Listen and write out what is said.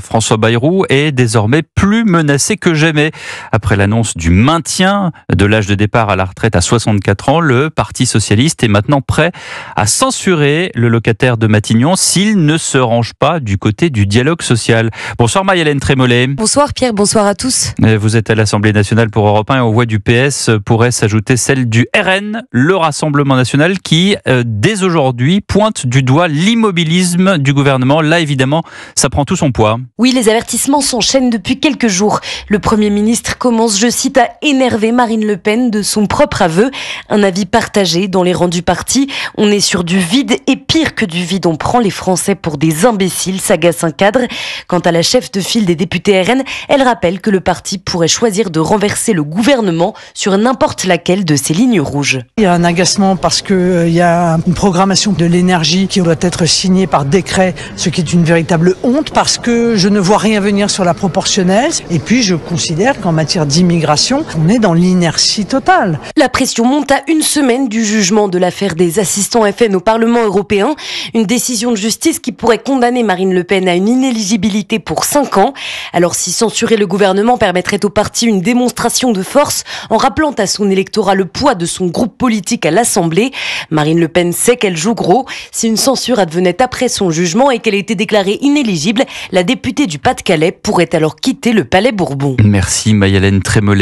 François Bayrou est désormais plus menacé que jamais. Après l'annonce du maintien de l'âge de départ à la retraite à 64 ans, le Parti socialiste est maintenant prêt à censurer le locataire de Matignon s'il ne se range pas du côté du dialogue social. Bonsoir Marie-Hélène Trémollet. Bonsoir Pierre, bonsoir à tous. Vous êtes à l'Assemblée nationale pour Europe 1 et aux voix du PS pourrait s'ajouter celle du RN, le Rassemblement national qui, dès aujourd'hui, pointe du doigt l'immobilisme du gouvernement. Là, évidemment, ça prend tout son poids. Oui, les avertissements s'enchaînent depuis quelques jours. Le Premier ministre commence, je cite, à énerver Marine Le Pen de son propre aveu. Un avis partagé dans les rangs du parti. On est sur du vide et pire que du vide, on prend les Français pour des imbéciles, s'agace un cadre. Quant à la chef de file des députés RN, elle rappelle que le parti pourrait choisir de renverser le gouvernement sur n'importe laquelle de ses lignes rouges. Il y a un agacement parce qu'il y a une programmation de l'énergie qui doit être signée par décret, ce qui est une véritable honte parce que je ne vois rien venir sur la proportionnelle. Et puis je considère qu'en matière d'immigration, on est dans l'inertie totale. La pression monte à une semaine du jugement de l'affaire des assistants FN au Parlement européen. Une décision de justice qui pourrait condamner Marine Le Pen à une inéligibilité pour 5 ans. Alors si censurer le gouvernement permettrait au parti une démonstration de force en rappelant à son électorat le poids de son groupe politique à l'Assemblée, Marine Le Pen sait qu'elle joue gros. Si une censure advenait après son jugement et qu'elle était déclarée inéligible, la députée du Pas-de-Calais pourrait alors quitter le Palais Bourbon. Merci Marie-Hélène Trémollet.